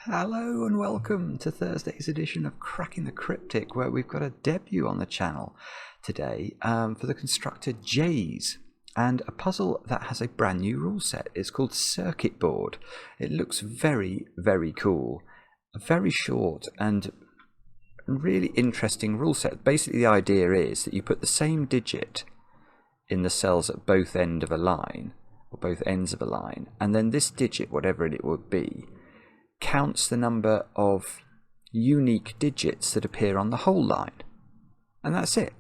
Hello and welcome to Thursday's edition of Cracking the Cryptic, where we've got a debut on the channel today for the constructor Jaze, and a puzzle that has a brand new rule set. It's called Circuit Board. It looks very, very cool. A very short and really interesting rule set. Basically, the idea is that you put the same digit in the cells at both ends of a line, and then this digit, whatever it would be, counts the number of unique digits that appear on the whole line. And that's it.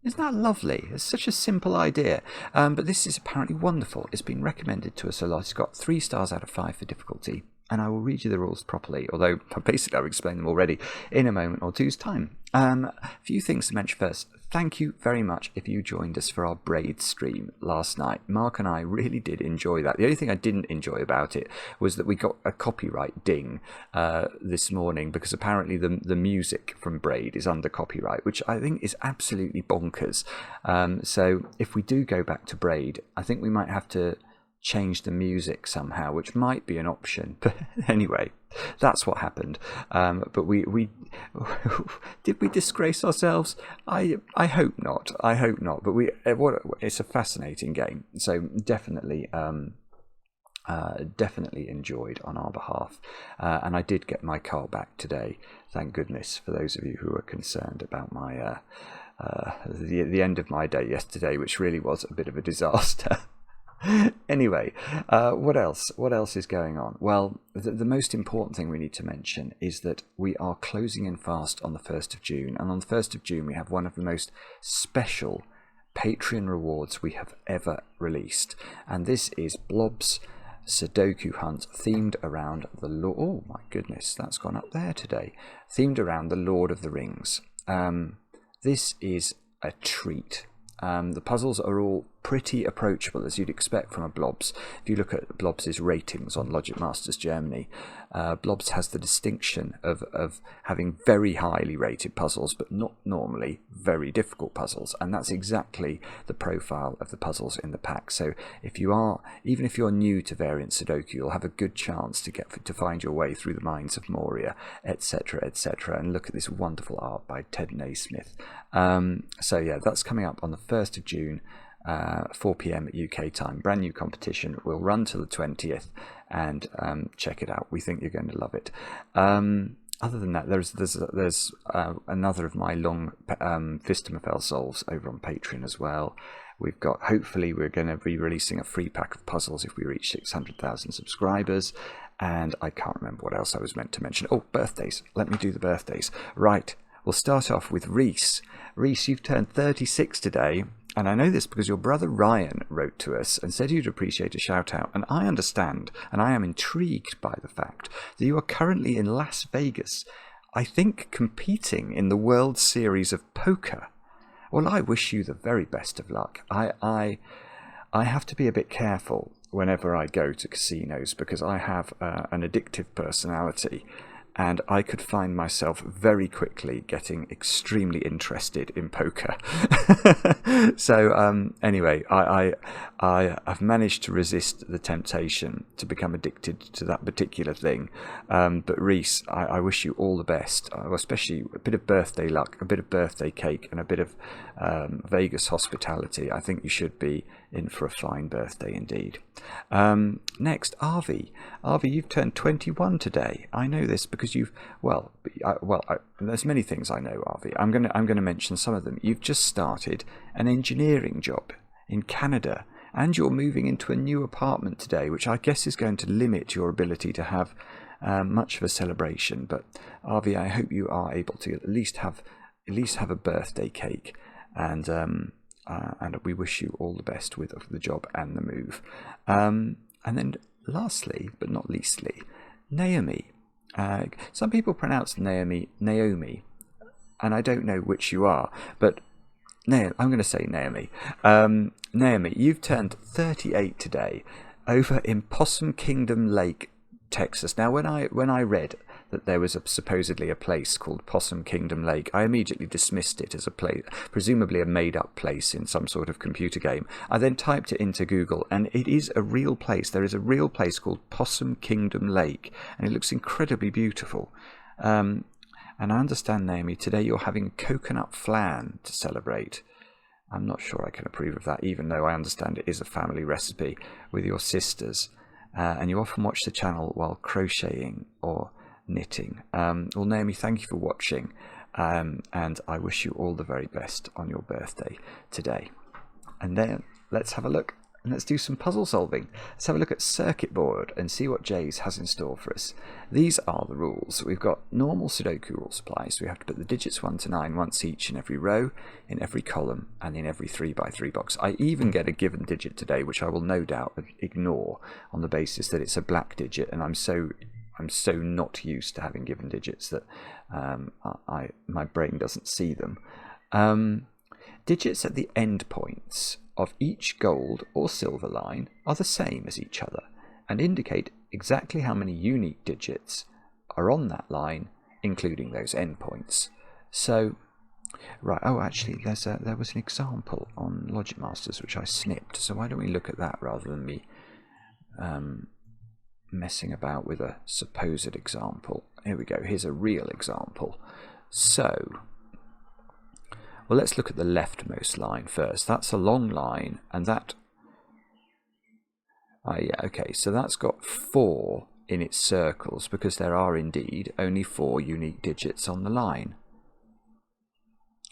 Isn't that lovely? It's such a simple idea. But this is apparently wonderful. It's been recommended to us a lot. It's got 3 stars out of 5 for difficulty. And I will read you the rules properly, although basically I've explained them already in a moment or two's time. A few things to mention first. Thank you very much if you joined us for our Braid stream last night. Mark and I really did enjoy that. The only thing I didn't enjoy about it was that we got a copyright ding this morning, because apparently the music from Braid is under copyright, which I think is absolutely bonkers. So if we do go back to Braid, I think we might have to change the music somehow, which might be an option. But anyway, that's what happened. But we did we disgrace ourselves? I hope not. But it's a fascinating game. So definitely enjoyed on our behalf. And I did get my car back today. Thank goodness, for those of you who are concerned about my the end of my day yesterday, which really was a bit of a disaster. Anyway, what else is going on? Well, the most important thing we need to mention is that we are closing in fast on the 1st of June, and on the 1st of June we have one of the most special Patreon rewards we have ever released, and this is Blobz Sudoku Hunt, themed around the oh my goodness, that's gone up there today, themed around the Lord of the Rings. This is a treat. The puzzles are all pretty approachable, as you'd expect from a Blobz. If you look at Blobz's ratings on Logic Masters Germany, Blobz has the distinction of having very highly rated puzzles, but not normally very difficult puzzles, and that's exactly the profile of the puzzles in the pack. So even if you're new to variant Sudoku, you'll have a good chance to find your way through the mines of Moria, etc., etc. And look at this wonderful art by Ted Nasmith. So yeah, that's coming up on the 1st of June. 4 p.m. UK time. Brand new competition. Will run till the 20th, and check it out. We think you're going to love it. Other than that, there's another of my long Phistomefel solves over on Patreon as well. We've got, hopefully we're going to be releasing a free pack of puzzles if we reach 600,000 subscribers. And I can't remember what else I was meant to mention. Oh, birthdays. Let me do the birthdays. Right. We'll start off with Reese. Reese, you've turned 36 today. And I know this because your brother Ryan wrote to us and said you'd appreciate a shout out. And I understand, and I am intrigued by the fact that you are currently in Las Vegas, I think competing in the World Series of Poker. Well, I wish you the very best of luck. I have to be a bit careful whenever I go to casinos, because I have an addictive personality. And I could find myself very quickly getting extremely interested in poker. So anyway, I've managed to resist the temptation to become addicted to that particular thing. But Reese, I wish you all the best, especially a bit of birthday luck, a bit of birthday cake, and a bit of Vegas hospitality. I think you should be in for a fine birthday indeed. Next, Arvi. Arvi, you've turned 21 today. I know this because you've there's many things I know, Arvi. I'm going to mention some of them. You've just started an engineering job in Canada, and you're moving into a new apartment today, which I guess is going to limit your ability to have much of a celebration. But Arvi, I hope you are able to at least have a birthday cake, and we wish you all the best with the job and the move. And then lastly, but not leastly, Naomi. Some people pronounce Naomi, and I don't know which you are, but I'm going to say Naomi. Naomi, you've turned 38 today over in Possum Kingdom Lake, Texas. Now, when I read that there was supposedly a place called Possum Kingdom Lake, I immediately dismissed it as a place, presumably a made-up place in some sort of computer game. I then typed it into Google, and it is a real place. There is a real place called Possum Kingdom Lake, and it looks incredibly beautiful. And I understand, Naomi, today you're having coconut flan to celebrate. I'm not sure I can approve of that, even though I understand it is a family recipe with your sisters. And you often watch the channel while crocheting or knitting. Well, Naomi, thank you for watching. And I wish you all the very best on your birthday today. And then let's have a look. And let's do some puzzle solving. Let's have a look at circuit board and see what Jaze has in store for us. These are the rules. We've got normal Sudoku rule supply, so we have to put the digits 1 to 9 once each in every row, in every column, and in every 3x3 box. I even get a given digit today, which I will no doubt ignore on the basis that it's a black digit, and I'm so not used to having given digits that my brain doesn't see them. Digits at the endpoints of each gold or silver line are the same as each other and indicate exactly how many unique digits are on that line, including those endpoints. So, right, oh, actually, there was an example on Logic Masters which I snipped, so why don't we look at that rather than me messing about with a supposed example. Here we go, here's a real example. So, well, let's look at the leftmost line first. That's a long line, and that... yeah, okay, so that's got 4 in its circles, because there are indeed only 4 unique digits on the line.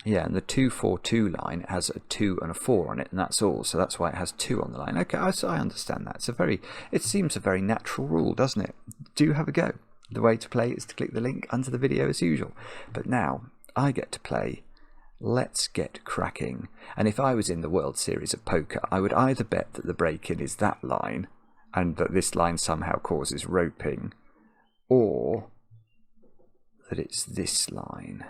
Yeah, and the 242 line has a 2 and a 4 on it, and that's all, so that's why it has 2 on the line. Okay, I understand that. It seems a very natural rule, doesn't it? Do have a go. The way to play is to click the link under the video as usual. But now, I get to play Let's Get Cracking. And if I was in the World Series of Poker, I would either bet that the break-in is that line, and that this line somehow causes roping, or that it's this line,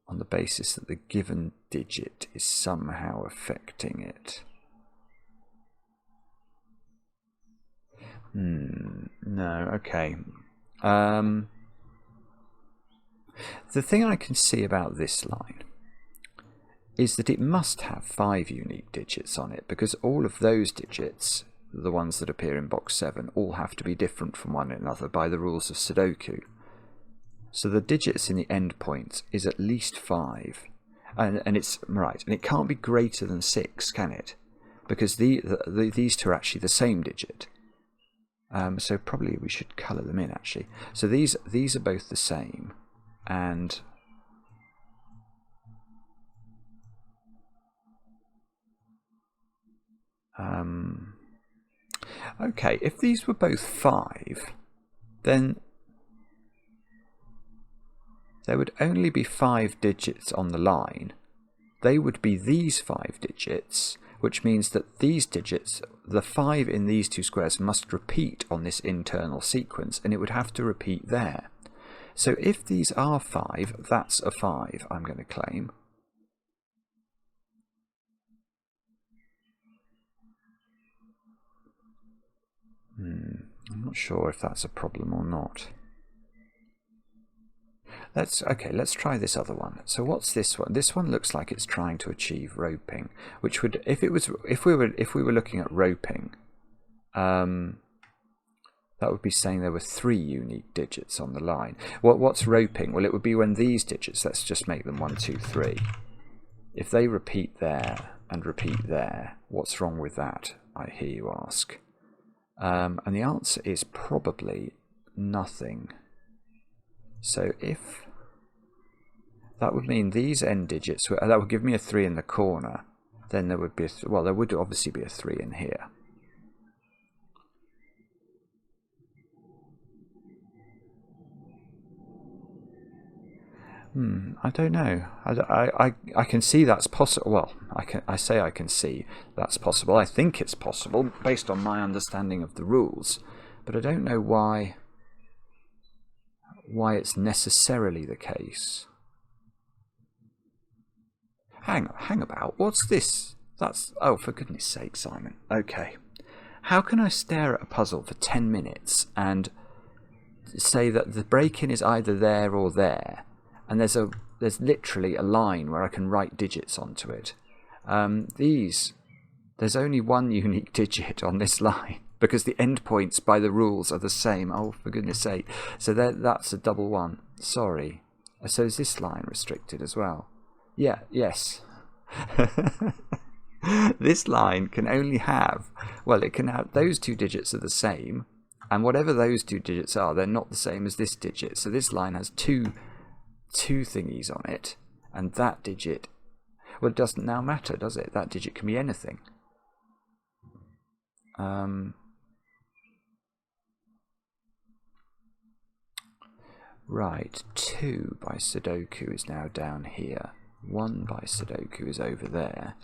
on the basis that the given digit is somehow affecting it. No, okay. The thing I can see about this line is that it must have 5 unique digits on it, because all of those digits, the ones that appear in box 7, all have to be different from one another by the rules of Sudoku. So the digits in the endpoints is at least 5, and it's right, and it can't be greater than 6, can it? Because these two are actually the same digit. So probably we should colour them in actually. So these are both the same. And okay, if these were both 5, then there would only be 5 digits on the line. They would be these 5 digits, which means that these digits, the 5 in these 2 squares, must repeat on this internal sequence, and it would have to repeat there. So if these are 5, that's a 5, I'm going to claim. I'm not sure if that's a problem or not. Let's try this other one. So what's this one? This one looks like it's trying to achieve roping, which would, if we were looking at roping, that would be saying there were 3 unique digits on the line. What's roping? Well, it would be when these digits, let's just make them 1, 2, 3. If they repeat there and repeat there, what's wrong with that, I hear you ask? And the answer is probably nothing. So if that would mean these end digits, that would give me a 3 in the corner, then there would be there would obviously be a 3 in here. I don't know. I can see that's possible. Well, I say I can see that's possible. I think it's possible based on my understanding of the rules, but I don't know why it's necessarily the case. Hang about. What's this? That's, oh, for goodness sake, Simon. Okay. How can I stare at a puzzle for 10 minutes and say that the break-in is either there or there, and there's literally a line where I can write digits onto it. There's only one unique digit on this line because the endpoints by the rules are the same. Oh, for goodness sake. So that's a double one. Sorry. So is this line restricted as well? Yeah, yes. This line can only have, well, it can have, those two digits are the same, and whatever those two digits are, they're not the same as this digit. So this line has two thingies on it, and that digit, well, it doesn't now matter, does it? That digit can be anything. Right, 2 by Sudoku is now down here. 1 by Sudoku is over there.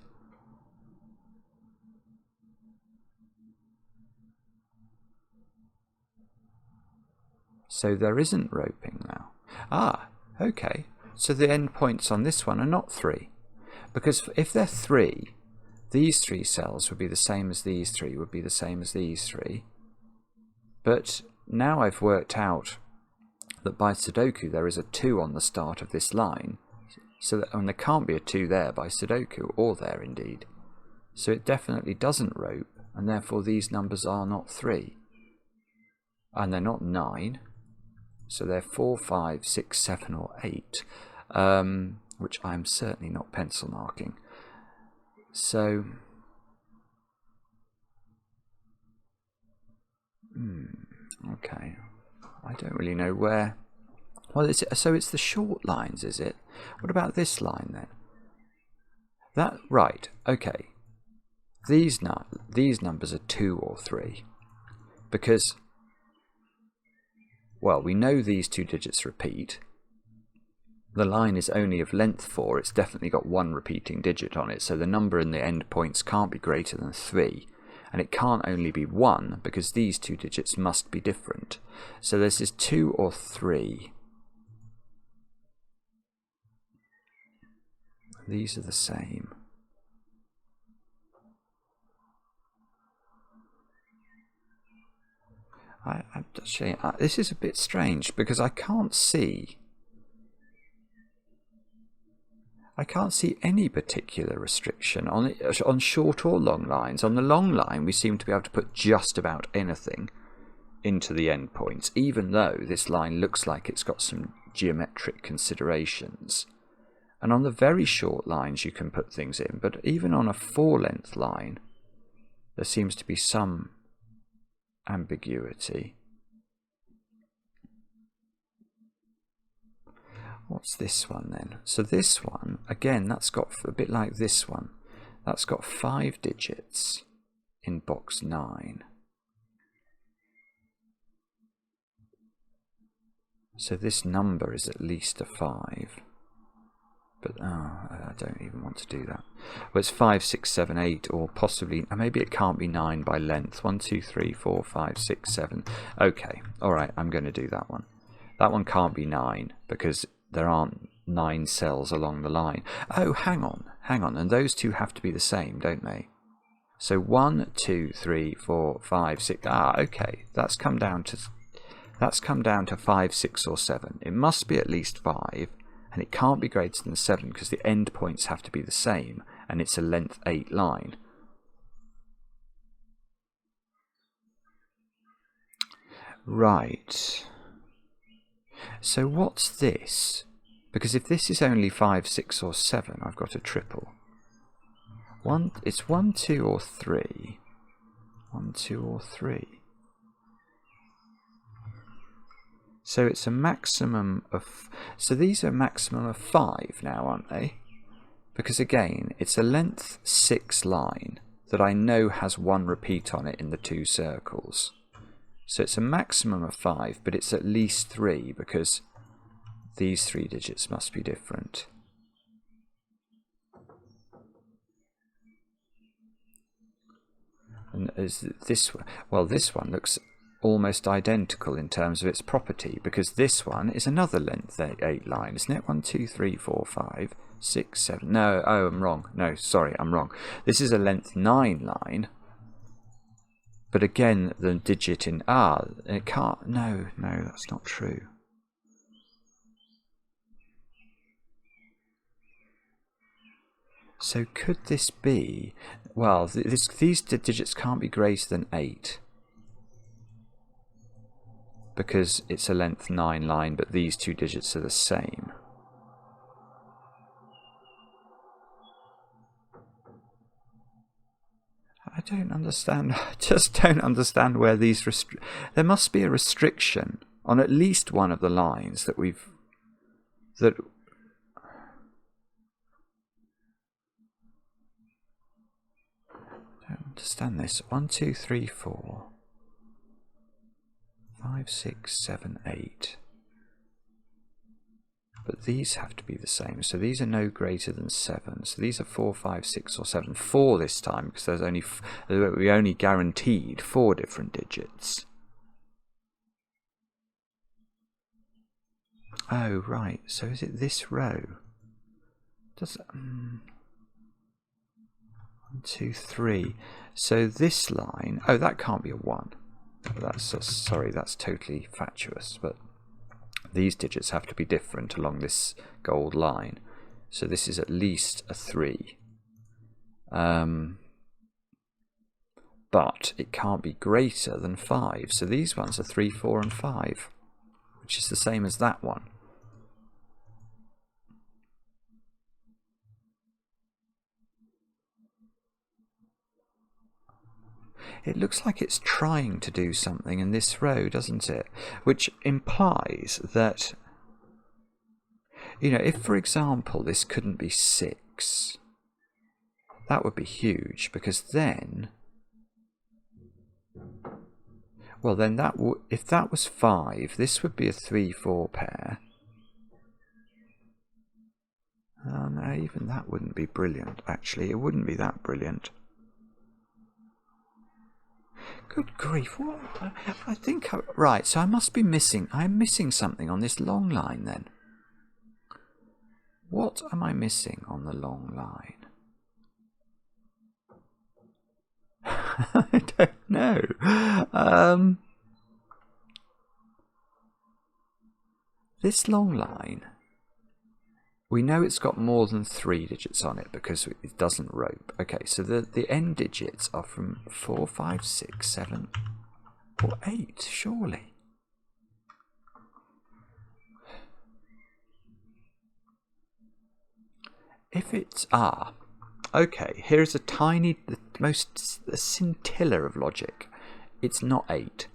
So there isn't roping now. Ah, okay. So the endpoints on this one are not 3. Because if they're 3, these 3 cells would be the same as these 3, would be the same as these 3. But now I've worked out that by Sudoku there is a 2 on the start of this line. So that, and there can't be a 2 there by Sudoku, or there indeed. So it definitely doesn't rope, and therefore these numbers are not 3. And they're not 9. So they're 4, 5, 6, 7, or 8, which I'm certainly not pencil marking. So, okay, I don't really know where. Well, so it's the short lines, is it? What about this line then? That right? Okay. These numbers are 2 or 3, because, well, we know these 2 digits repeat. The line is only of length 4, it's definitely got 1 repeating digit on it, so the number in the endpoints can't be greater than 3, and it can't only be 1 because these 2 digits must be different. So this is 2 or 3. These are the same. Actually, this is a bit strange because I can't see any particular restriction on short or long lines. On the long line, we seem to be able to put just about anything into the endpoints, even though this line looks like it's got some geometric considerations. And on the very short lines, you can put things in, but even on a 4-length line, there seems to be some ambiguity. What's this one then? So this one, again, that's got a bit like this one. That's got 5 digits in box 9. So this number is at least a 5. But I don't even want to do that. Well, it's 5, 6, 7, 8, or possibly, maybe it can't be 9 by length. 1, 2, 3, 4, 5, 6, 7. Okay, alright, I'm going to do that one. That one can't be 9 because there aren't 9 cells along the line. Oh, hang on, and those two have to be the same, don't they? So 1, 2, 3, 4, 5, 6. Okay, that's come down to 5, 6, or 7. It must be at least 5. And it can't be greater than 7 because the endpoints have to be the same, and it's a length 8 line. Right. So what's this? Because if this is only 5, 6, or 7, I've got a triple. It's 1, 2, or 3. 1, 2, or 3. So it's a maximum of... So these are a maximum of 5 now, aren't they? Because again, it's a length 6 line that I know has 1 repeat on it in the 2 circles. So it's a maximum of 5, but it's at least 3 because these 3 digits must be different. And is this one? Well, this one looks almost identical in terms of its property, because this one is another length 8 line, isn't it? 1, 2, 3, 4, 5, 6, 7. No, oh, I'm wrong. No, sorry, I'm wrong. This is a length 9 line, But again, the digit in it can't. No, that's not true. So could this be? Well, these digits can't be greater than 8 because it's a length 9 line, but these two digits are the same. I don't understand. I just don't understand where these there must be a restriction on at least one of the lines that we've I don't understand this. 1, 2, 3, 4, 5, 6, 7, 8. But these have to be the same. So these are no greater than 7. So these are 4, 5, 6, or 7. 4 this time because we only guaranteed 4 different digits. Oh right. So is it this row? Does 1, 2, 3. So this line. Oh, that can't be a 1. Sorry, that's totally fatuous. But these digits have to be different along this gold line. So this is at least a 3. But it can't be greater than 5. So these ones are 3, 4, and 5, which is the same as that one. It looks like it's trying to do something in this row, doesn't it? Which implies that, you know, if, for example, this couldn't be 6, that would be huge, because then, well, then if that was 5, this would be a 3, 4 pair. Oh, no, even that wouldn't be brilliant, actually. It wouldn't be that brilliant. Good grief, what? I think, right, so I must be missing, I'm missing something on this long line then. What am I missing on the long line? I don't know. This long line, we know it's got more than 3 digits on it because it doesn't rope. Okay, so the end digits are from 4, 5, 6, 7, or 8, surely. If it's okay, here's a tiny, a scintilla of logic. It's not 8.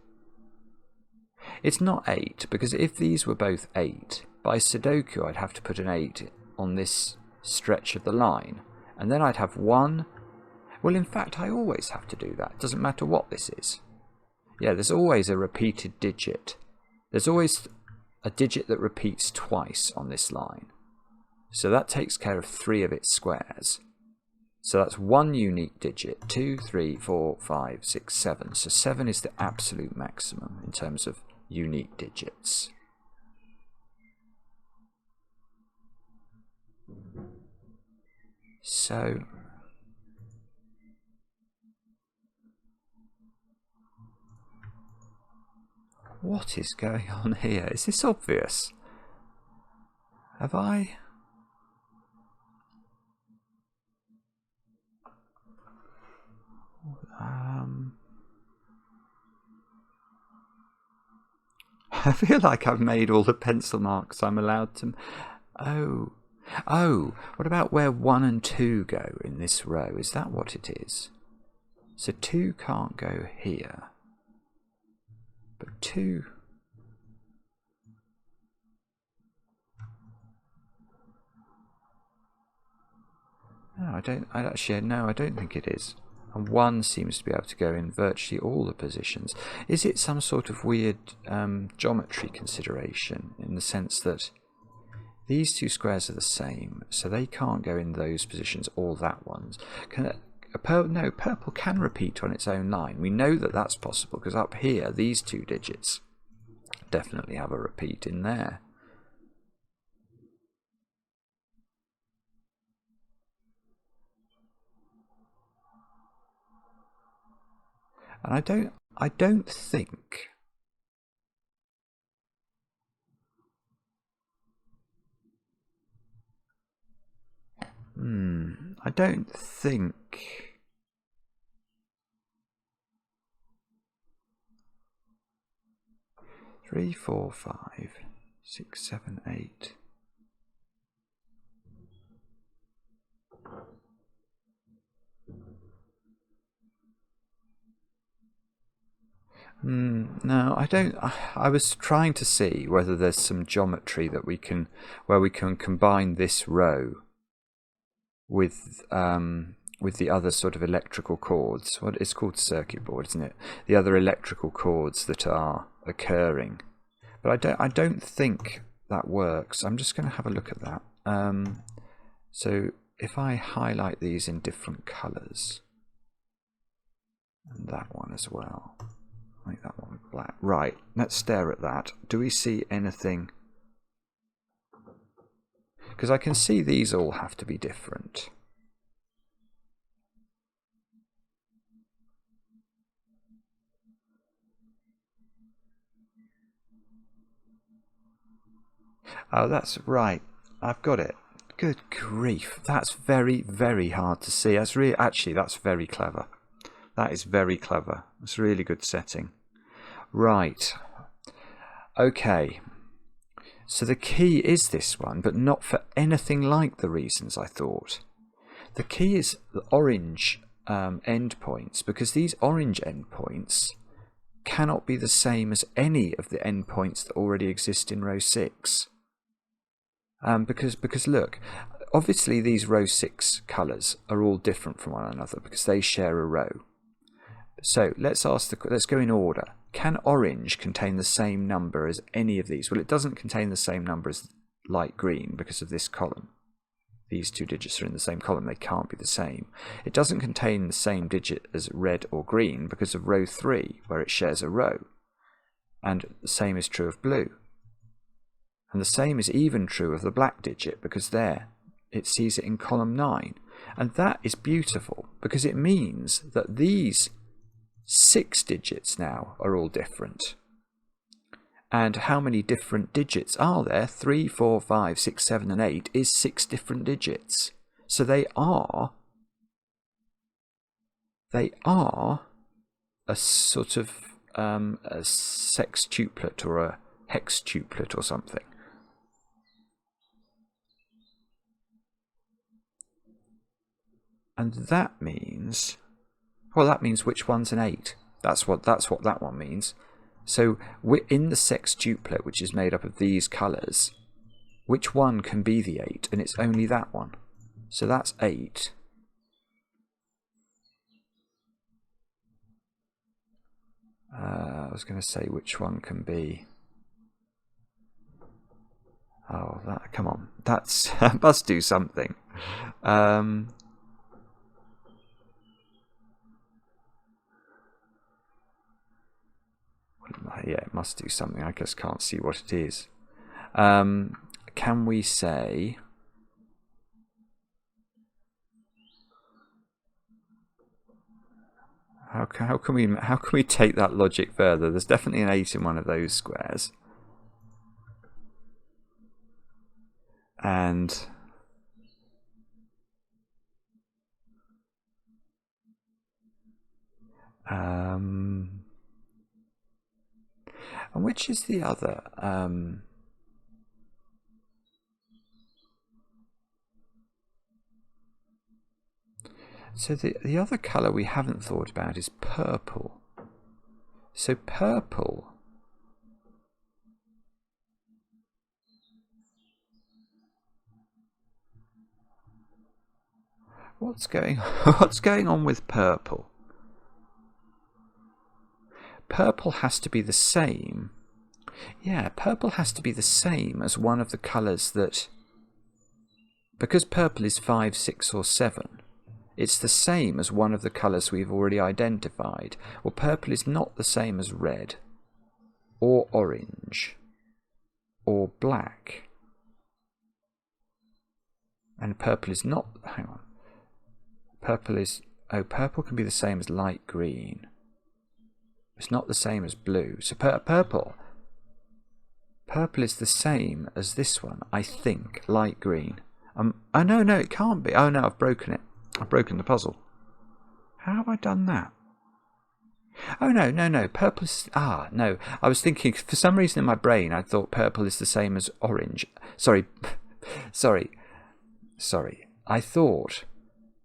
It's not 8 because if these were both 8, by Sudoku I'd have to put an 8 on this stretch of the line, and then I'd have 1. Well, in fact, I always have to do that. It doesn't matter what this is. Yeah, there's always a repeated digit. There's always a digit that repeats twice on this line. So that takes care of 3 of its squares. So that's 1 unique digit. 2, 3, 4, 5, 6, 7. So 7 is the absolute maximum in terms of unique digits. So what is going on here? Is this obvious? Have I? I feel like I've made all the pencil marks I'm allowed to. Oh, what about where 1 and 2 go in this row? Is that what it is? So 2 can't go here. But 2... No, I don't think it is. And 1 seems to be able to go in virtually all the positions. Is it some sort of weird geometry consideration in the sense that these 2 squares are the same, so they can't go in those positions or that one's? No, purple can repeat on its own line. We know that that's possible because up here, these 2 digits definitely have a repeat in there. And I don't think I don't think 3, 4, 5, 6, 7, 8. No, I don't. I was trying to see whether there's some geometry that where we can combine this row with the other sort of electrical cords. What it's called, circuit board, isn't it? The other electrical cords that are occurring, but I don't think that works. I'm just going to have a look at that. So if I highlight these in different colours, and that one as well. Make that one black. Right, let's stare at that. Do we see anything? Because I can see these all have to be different. Oh, that's right. I've got it. Good grief. That's very, very hard to see. That's really, actually, that's very clever. That is very clever. It's a really good setting. Right. Okay. So the key is this one, but not for anything like the reasons I thought. The key is the orange endpoints, because these orange endpoints cannot be the same as any of the endpoints that already exist in row 6. Because look, obviously these row 6 colours are all different from one another because they share a row. So let's go in order. Can orange contain the same number as any of these? Well, it doesn't contain the same number as light green because of this column. These two digits are in the same column. They can't be the same. It doesn't contain the same digit as red or green because of row 3, where it shares a row. And the same is true of blue. And the same is even true of the black digit, because there it sees it in column 9. And that is beautiful, because it means that these 6 digits now are all different. And how many different digits are there? 3, 4, 5, 6, 7 and 8 is 6 different digits. So they are a sort of a sextuplet or a hextuplet or something. And that means, well, that means which one's an 8. That's what that one means. So we're in the sextuplet, which is made up of these colours, which one can be the 8? And it's only that one. So that's 8. I was going to say which one can be. Oh, that, come on. That must do something. Yeah, it must do something. I just can't see what it is. Can we say... How can we take that logic further? There's definitely an 8 in one of those squares. And which is the other? So the other colour we haven't thought about is purple. So purple. What's going on with purple? Purple has to be the same. Yeah, purple has to be the same as one of the colours that... Because purple is 5, 6 or 7, it's the same as one of the colours we've already identified. Well, purple is not the same as red, or orange, or black. And purple is not... Hang on. Purple is... Oh, purple can be the same as light green. It's not the same as blue. So purple. Purple is the same as this one, I think. Light green. Oh, no, it can't be. Oh, no, I've broken it. I've broken the puzzle. How have I done that? Oh, no. Purple is... no. I was thinking, for some reason in my brain, I thought purple is the same as orange. Sorry. I thought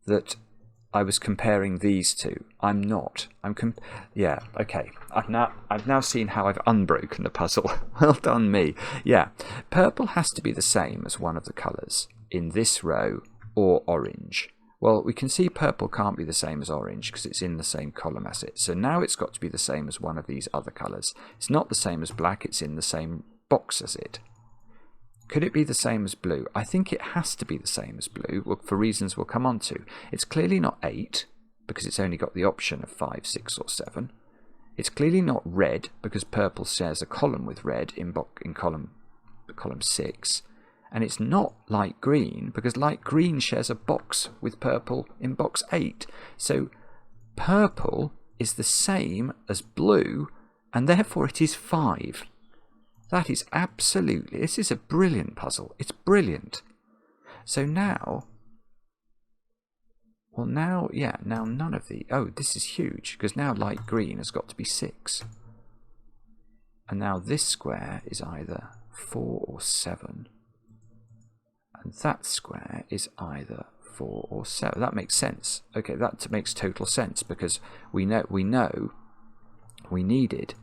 that I was comparing these two. I'm not. Yeah, okay. I've now seen how I've unbroken the puzzle. Well done me. Yeah, purple has to be the same as one of the colours in this row or orange. Well, we can see purple can't be the same as orange because it's in the same column as it. So now it's got to be the same as one of these other colours. It's not the same as black, it's in the same box as it. Could it be the same as blue? I think it has to be the same as blue, for reasons we'll come on to. It's clearly not 8, because it's only got the option of 5, 6 or 7. It's clearly not red, because purple shares a column with red in column 6. And it's not light green, because light green shares a box with purple in box 8. So purple is the same as blue, and therefore it is 5. That is absolutely... This is a brilliant puzzle. It's brilliant. So now... Well, now none of the... Oh, this is huge, because now light green has got to be 6. And now this square is either 4 or 7. And that square is either 4 or 7. That makes sense. Okay, that makes total sense, because we know we needed...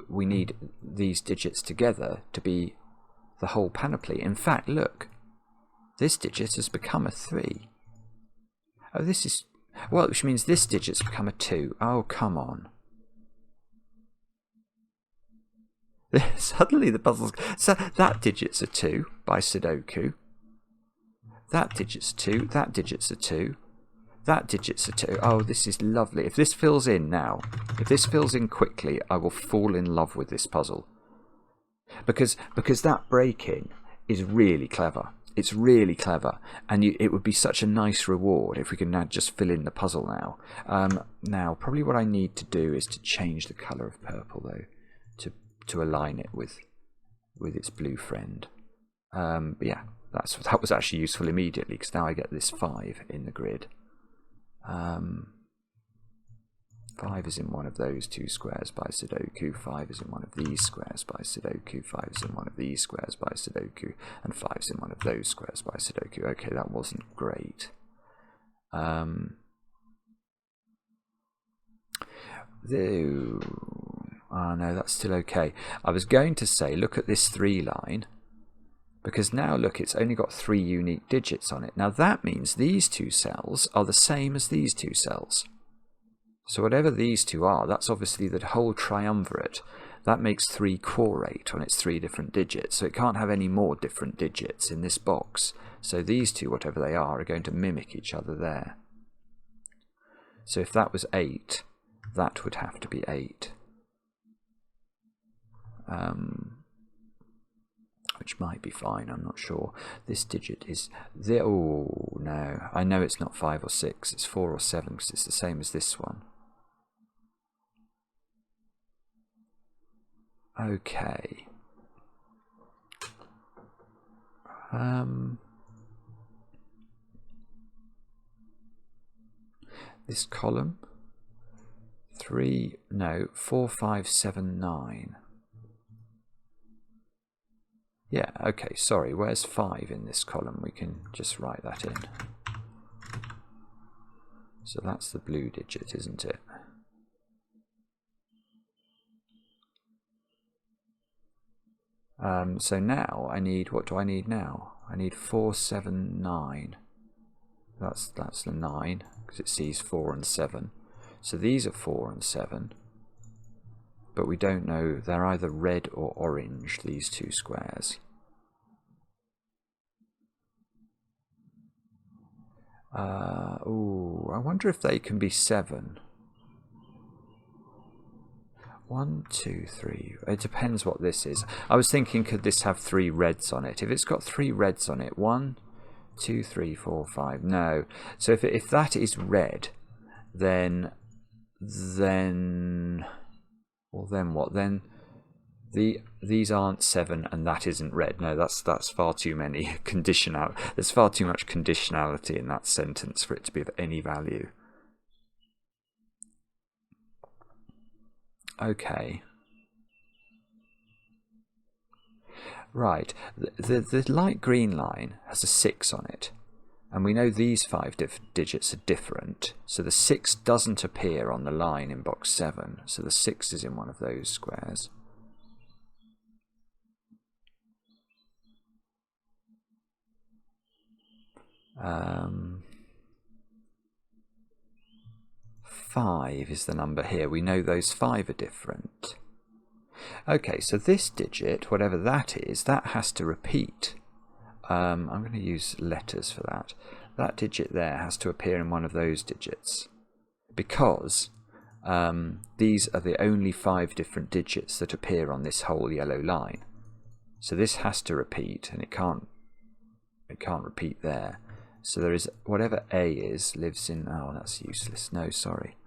we need these digits together to be the whole panoply. In fact, look, this digit has become a 3. Oh, this is... Well, which means this digit's become a 2. Oh, come on. Suddenly the puzzle's... So that digit's a 2 by Sudoku. That digit's 2. That digit's a 2. That digit's a 2. Oh, this is lovely. If this fills in now, if this fills in quickly, I will fall in love with this puzzle. Because that break-in is really clever. It's really clever. And it would be such a nice reward if we can now just fill in the puzzle now. Now, probably what I need to do is to change the colour of purple, though, to align it with its blue friend. But yeah, that was actually useful immediately, because now I get this 5 in the grid. 5 is in one of those 2 squares by Sudoku, 5 is in one of these squares by Sudoku, 5 is in one of these squares by Sudoku, and 5 is in one of those squares by Sudoku. Okay, that wasn't great. Oh no, that's still okay. I was going to say, look at this 3 line, because now look, it's only got 3 unique digits on it. Now that means these 2 cells are the same as these 2 cells. So whatever these 2 are, that's obviously the whole triumvirate. That makes 3 quorate on its 3 different digits. So it can't have any more different digits in this box. So these 2, whatever they are going to mimic each other there. So if that was 8, that would have to be 8. Which might be fine, I'm not sure. This digit is... Oh, no. I know it's not 5 or 6. It's 4 or 7, because it's the same as this one. Okay. This column... 4, 5, 7, 9. Yeah, okay, sorry, where's 5 in this column? We can just write that in. So that's the blue digit, isn't it? So now I need, what do I need now? I need 4, 7, 9. That's the 9, because it sees 4 and 7. So these are 4 and 7. But we don't know, they're either red or orange, these 2 squares. Oh, I wonder if they can be 7. 1, 2, 3. It depends what this is. I was thinking, could this have 3 reds on it? If it's got 3 reds on it, 1, 2, 3, 4, 5. No. So if that is red, then then... Well, then what? Then these aren't 7 and that isn't red. No, that's far too many conditional. There's far too much conditionality in that sentence for it to be of any value. Okay. Right. The light green line has a 6 on it. And we know these 5 digits are different. So the 6 doesn't appear on the line in box 7. So the 6 is in one of those squares. Five is the number here. We know those 5 are different. Okay, so this digit, whatever that is, that has to repeat. I'm going to use letters for that. That digit there has to appear in one of those digits, because these are the only 5 different digits that appear on this whole yellow line. So this has to repeat, and it can't repeat there. So there is whatever A is lives in. Oh, that's useless. No, sorry.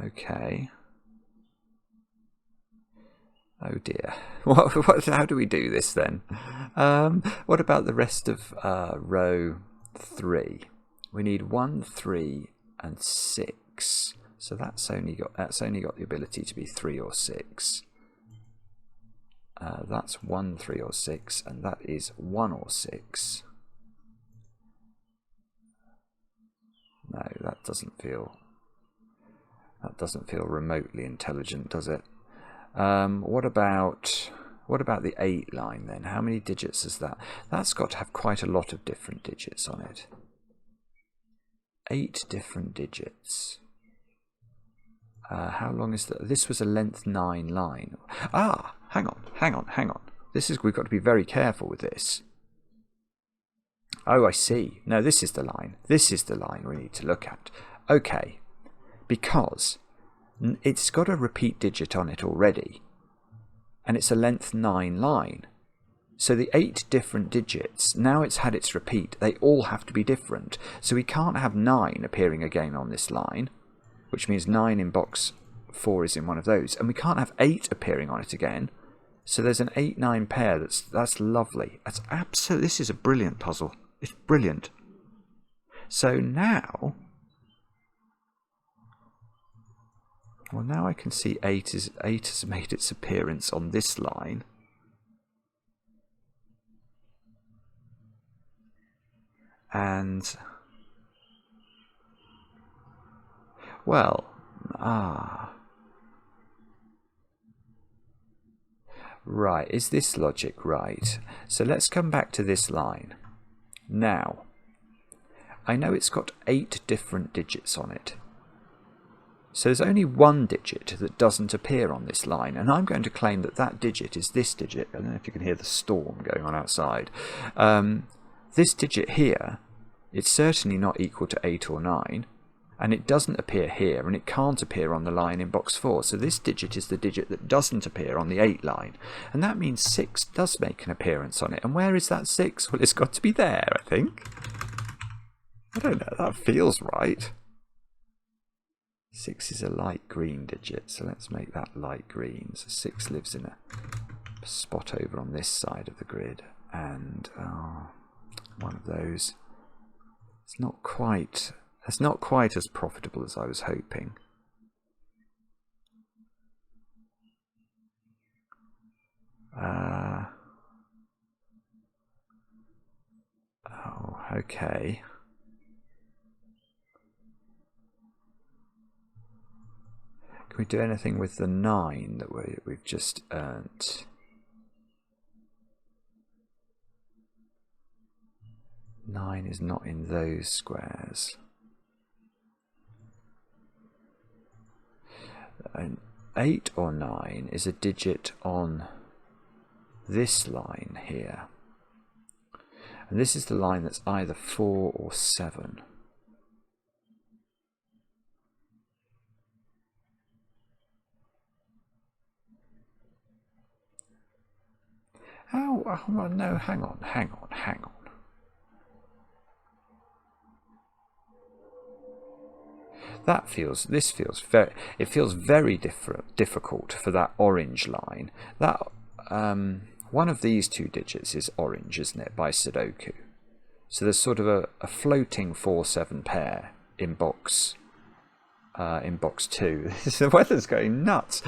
Okay. Oh dear. How do we do this then? What about the rest of row 3? We need 1, 3, and 6. So that's only got the ability to be 3 or 6. That's 1, 3, or 6, and that is 1 or 6. No, that doesn't feel remotely intelligent, does it? What about the 8 line then? How many digits is that? That's got to have quite a lot of different digits on it. 8 different digits. How long is that? This was a length 9 line. Ah, hang on. We've got to be very careful with this. Oh, I see. No, this is the line. This is the line we need to look at. Okay, because it's got a repeat digit on it already, and it's a length 9 line. So the 8 different digits, now it's had its repeat, they all have to be different. So we can't have 9 appearing again on this line, which means 9 in box 4 is in one of those. And we can't have 8 appearing on it again. So there's an 8-9 pair. That's lovely. This is a brilliant puzzle. It's brilliant. So now... Well, now I can see 8 has made its appearance on this line. And... Well, right, is this logic right? So let's come back to this line. Now, I know it's got 8 different digits on it. So there's only one digit that doesn't appear on this line, and I'm going to claim that that digit is this digit. I don't know if you can hear the storm going on outside. This digit here, it's certainly not equal to 8 or 9, and it doesn't appear here, and it can't appear on the line in box 4. So this digit is the digit that doesn't appear on the 8 line, and that means 6 does make an appearance on it. And where is that 6? Well, it's got to be there, I think. I don't know, that feels right. 6 is a light green digit, so let's make that light green. So 6 lives in a spot over on this side of the grid, and one of those. It's not quite as profitable as I was hoping. Oh, okay. Can we do anything with the 9 that we've just earned? Nine is not in those squares. An 8 or 9 is a digit on this line here. And this is the line that's either 4 or 7. How? Oh, no, hang on. It feels very difficult for that orange line. That one of these two digits is orange, isn't it, by Sudoku? So there's sort of a floating 4-7 pair in box 2. The weather's going nuts.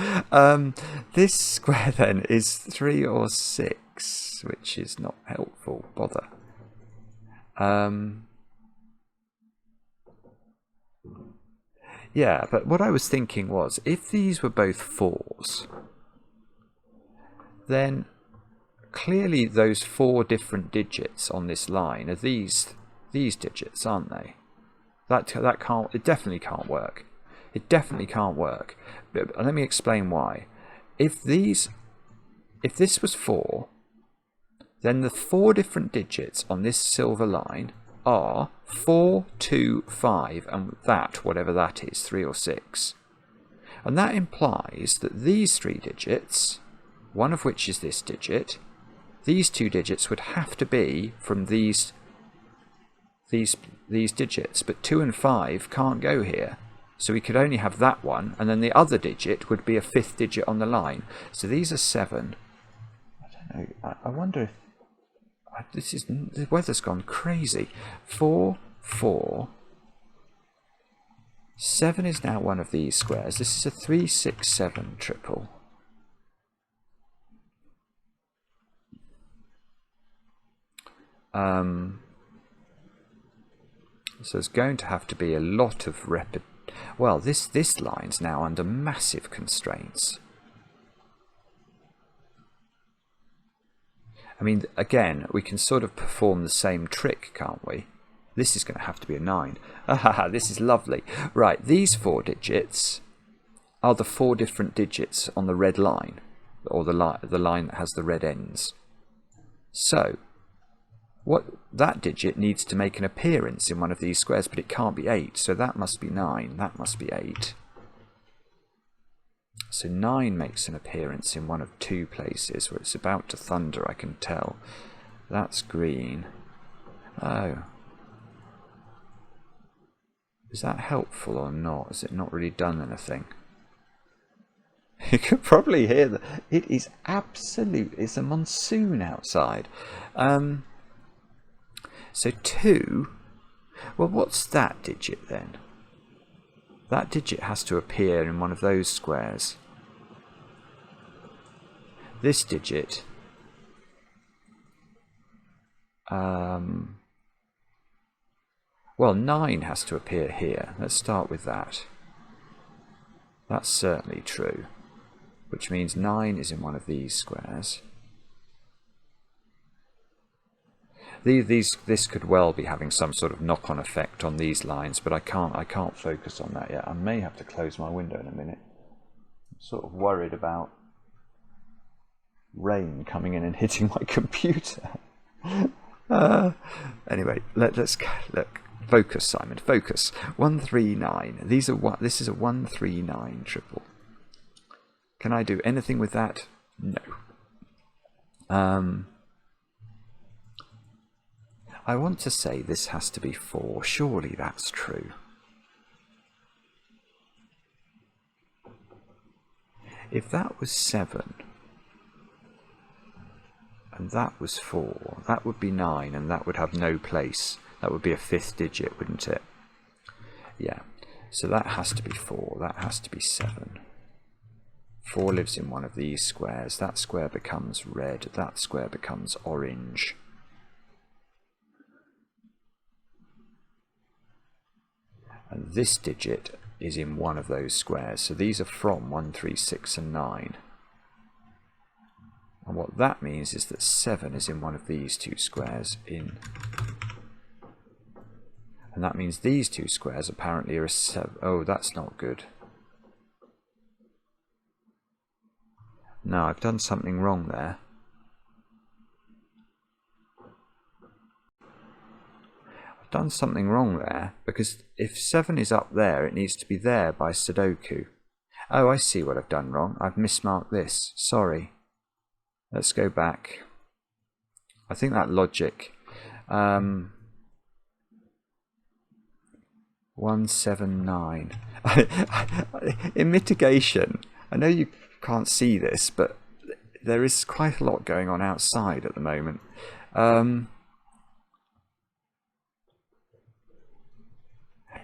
This square then is 3 or 6, which is not helpful. Bother. Yeah, but what I was thinking was, if these were both 4s, then clearly those 4 different digits on this line are these digits, aren't they? That can't. It definitely can't work. It definitely can't work. But let me explain why. If this was 4, then the 4 different digits on this silver line are 4, 2, 5, and that, whatever that is, 3 or 6. And that implies that these 3 digits, one of which is this digit, these 2 digits would have to be from these digits, but 2 and 5 can't go here. So we could only have that one, and then the other digit would be a 5th digit on the line. So these are 7. I don't know. I wonder if the weather's gone crazy. 4, 4. 7 is now one of these squares. This is a 3, 6, 7 triple. So there's going to have to be a lot of well, this line's now under massive constraints. I mean, again, we can sort of perform the same trick, can't we? This is going to have to be a 9. This is lovely. Right, these 4 digits are the 4 different digits on the red line, or the line that has the red ends. So, that digit needs to make an appearance in one of these squares, but it can't be 8, so that must be 9, that must be 8. So 9 makes an appearance in one of 2 places where it's about to thunder, I can tell. That's green. Oh. Is that helpful or not? Has it not really done anything? You can probably hear that. It is it's a monsoon outside. So 2, well, what's that digit then? That digit has to appear in one of those squares. This digit, well, 9 has to appear here. Let's start with that. That's certainly true, which means 9 is in one of these squares. This could well be having some sort of knock-on effect on these lines, but I can't focus on that yet. I may have to close my window in a minute. I'm sort of worried about rain coming in and hitting my computer. Anyway, let's look. Focus, Simon. Focus. 139. This is a 139 triple. Can I do anything with that? No. I want to say this has to be 4. Surely that's true. If that was 7 and that was 4, that would be 9, and that would have no place. That would be a 5th digit, wouldn't it? Yeah. So that has to be 4. That has to be 7. 4 lives in one of these squares. That square becomes red. That square becomes orange. And this digit is in one of those squares. So these are from 1, 3, 6 and 9. And what that means is that 7 is in one of these 2 squares in... And that means these 2 squares apparently are a 7. Oh, that's not good. No, I've done something wrong there. Done something wrong there, because if 7 is up there, it needs to be there by Sudoku. Oh, I see what I've done wrong. I've mismarked this. Sorry. Let's go back. I think that logic. 179. In mitigation, I know you can't see this, but there is quite a lot going on outside at the moment.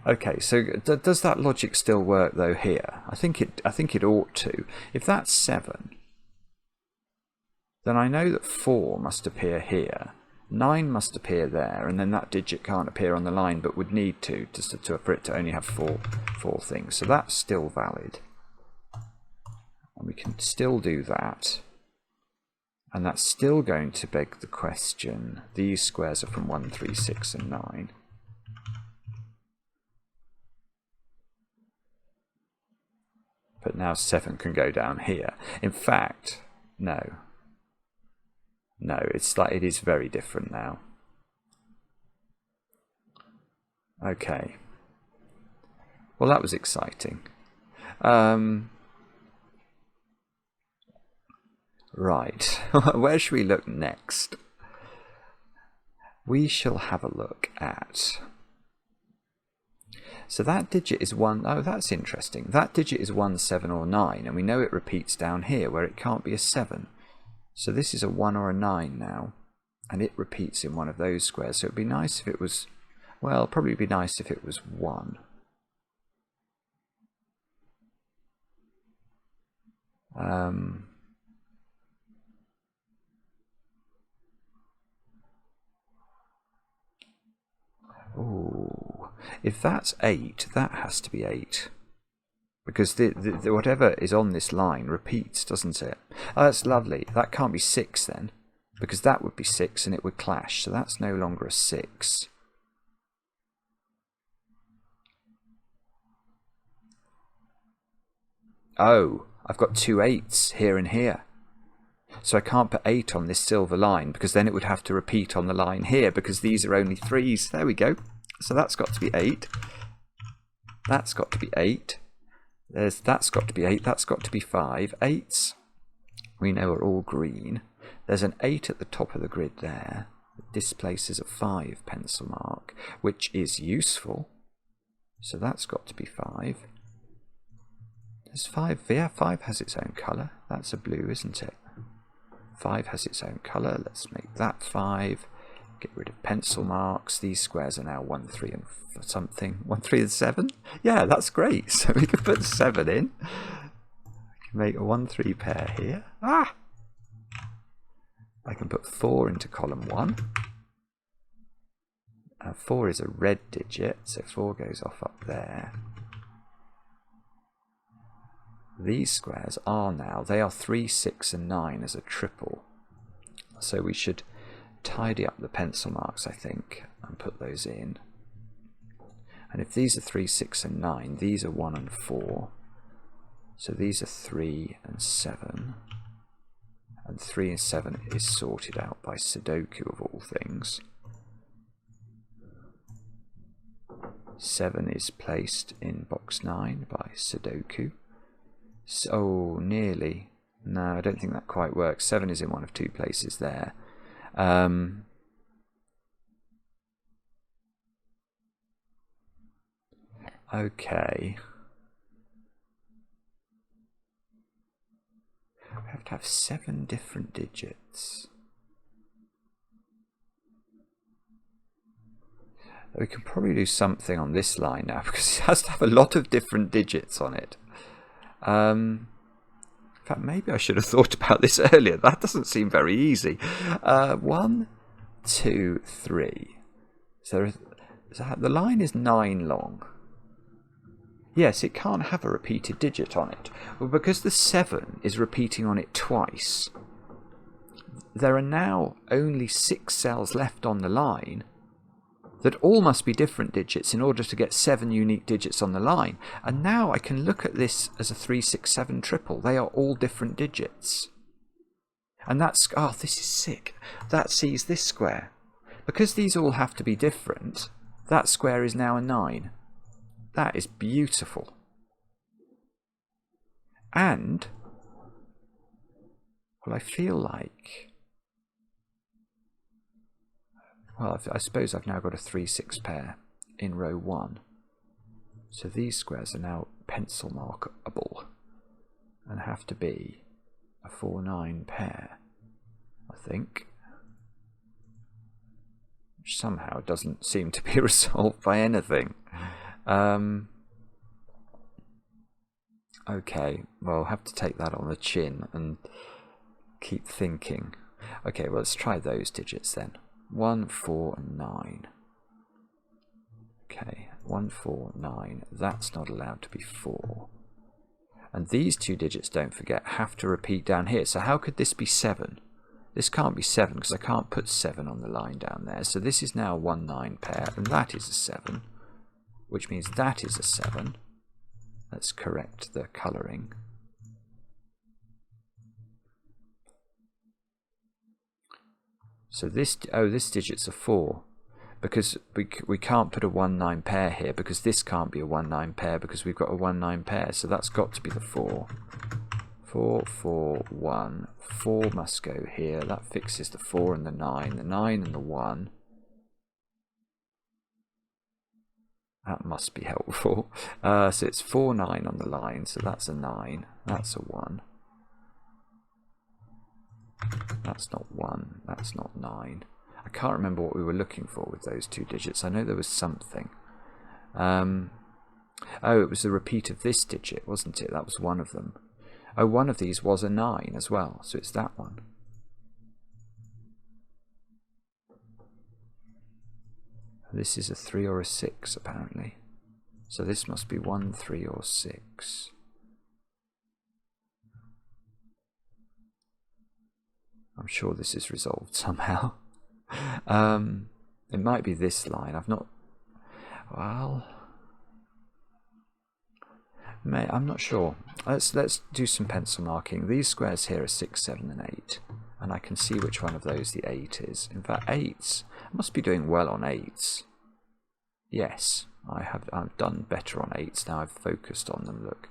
Okay, so does that logic still work though here? I think it ought to. If that's 7, then I know that 4 must appear here, 9 must appear there, and then that digit can't appear on the line, but would need to for it to only have four things. So that's still valid, and we can still do that. And that's still going to beg the question. These squares are from 1, 3, 6, and 9. But now 7 can go down here. In fact, no. No, it's like it is very different now. Okay. Well, that was exciting. Right. Where should we look next? We shall have a look at... So that digit is 1... Oh, that's interesting. That digit is 1, 7, or 9, and we know it repeats down here where it can't be a 7. So this is a 1 or a 9 now, and it repeats in one of those squares. So it'd be nice if it was... Well, probably be nice if it was 1. Oh, if that's 8, that has to be 8. Because the whatever is on this line repeats, doesn't it? Oh, that's lovely. That can't be 6 then, because that would be 6 and it would clash. So that's no longer a 6. Oh, I've got 2 8s here and here. So I can't put 8 on this silver line, because then it would have to repeat on the line here, because these are only 3s. There we go. So that's got to be 8. That's got to be 8. That's got to be 8. That's got to be 5. 8s, we know, are all green. There's an 8 at the top of the grid there. It displaces a 5 pencil mark, which is useful. So that's got to be 5. There's 5. Yeah, 5 has its own colour. That's a blue, isn't it? 5 has its own colour. Let's make that 5. Get rid of pencil marks. These squares are now 1, 3, and something. 1, 3, and 7. Yeah, that's great. So we can put 7 in. We can make a 1, 3 pair here. Ah! I can put 4 into column 1. 4 is a red digit, so 4 goes off up there. These squares are now, they are 3, 6, and 9 as a triple. So we should tidy up the pencil marks, I think, and put those in. And if these are 3, 6, and 9, these are 1 and 4. So these are 3 and 7. And 3 and 7 is sorted out by Sudoku, of all things. 7 is placed in box 9 by Sudoku. Oh, nearly. No, I don't think that quite works. 7 is in one of 2 places there. Okay. We have to have 7 different digits. We can probably do something on this line now, because it has to have a lot of different digits on it. In fact, maybe I should have thought about this earlier. That doesn't seem very easy. 1, 2, 3. So the line is 9 long. Yes, it can't have a repeated digit on it. Well, because the 7 is repeating on it twice, there are now only 6 cells left on the line that all must be different digits in order to get 7 unique digits on the line. And now I can look at this as a 3, 6, 7 triple. They are all different digits. And that's, oh, this is sick. That sees this square. Because these all have to be different, that square is now a 9. That is beautiful. And, well, I feel like well, I suppose I've now got a 3-6 pair in row 1. So these squares are now pencil markable and have to be a 4-9 pair, I think. Which somehow doesn't seem to be resolved by anything. Okay, well, I'll have to take that on the chin and keep thinking. Okay, well, let's try those digits then. 1, 4, and 9. Okay, 1, 4, 9. That's not allowed to be 4. And these two digits, don't forget, have to repeat down here. So how could this be 7? This can't be 7 because I can't put 7 on the line down there. So this is now a 1-9 pair, and that is a 7, which means that is a 7. Let's correct the colouring. So this digit's a 4, because we can't put a 1-9 pair here, because this can't be a 1-9 pair because we've got a 1-9 pair. So that's got to be the 4. 4, 4, 1. 4 must go here. That fixes the 4 and the 9. The 9 and the 1. That must be helpful. So it's 4, 9 on the line. So that's a 9. That's a 1. That's not 1. That's not 9. I can't remember what we were looking for with those two digits. I know there was something. Oh, it was the repeat of this digit, wasn't it? That was one of them. Oh, one of these was a 9 as well, so it's that one. This is a 3 or a 6, apparently. So this must be 1, 3, or 6. I'm sure this is resolved somehow. It might be this line. I've not... Well... I'm not sure. Let's do some pencil marking. These squares here are 6, 7, and 8. And I can see which one of those the 8 is. In fact, 8s. I must be doing well on 8s. Yes, I've done better on 8s now. I've focused on them, look.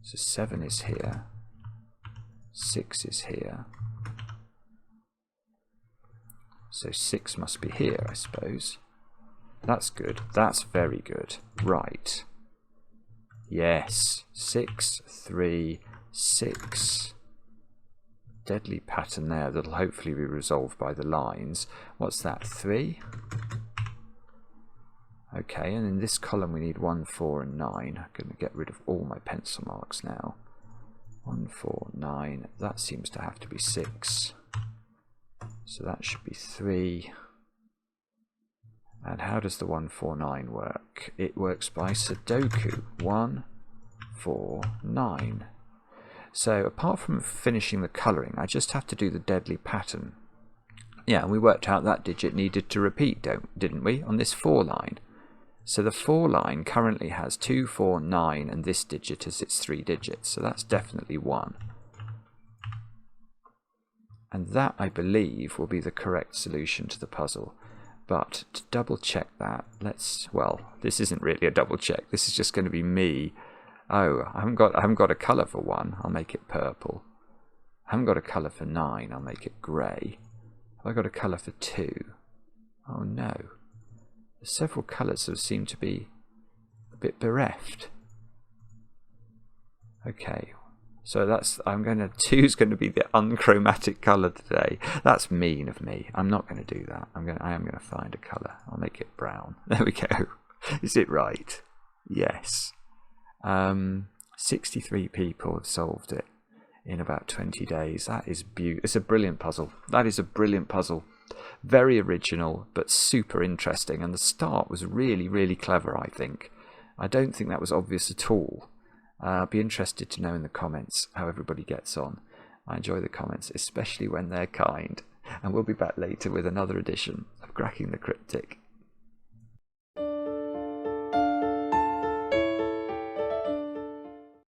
So 7 is here. 6 is here. So 6 must be here, I suppose. That's good. That's very good. Right. Yes. 6, 3, 6. Deadly pattern there that'll hopefully be resolved by the lines. What's that? 3? Okay, and in this column we need 1, 4, and 9. I'm going to get rid of all my pencil marks now. 1, 4, 9. That seems to have to be 6. So that should be 3. And how does the 1, 4, 9 work? It works by Sudoku. 1, 4, 9. So apart from finishing the colouring, I just have to do the deadly pattern. Yeah, and we worked out that digit needed to repeat, didn't we, on this 4 line? So the 4 line currently has 2, 4, 9, and this digit as its 3 digits. So that's definitely 1. And that, I believe, will be the correct solution to the puzzle. But to double check that, well, this isn't really a double check. This is just going to be me. Oh, I haven't got a colour for 1. I'll make it purple. I haven't got a colour for 9. I'll make it grey. Have I got a colour for 2? Oh no. There's several colours that seem to be a bit bereft. Okay. So that's 2 is going to be the unchromatic colour today. That's mean of me. I'm not going to do that. I am going to find a colour. I'll make it brown. There we go. Is it right? Yes. 63 people have solved it in about 20 days. That is beautiful. It's a brilliant puzzle. That is a brilliant puzzle. Very original, but super interesting. And the start was really, really clever, I think. I don't think that was obvious at all. I'll be interested to know in the comments how everybody gets on. I enjoy the comments, especially when they're kind. And we'll be back later with another edition of Cracking the Cryptic.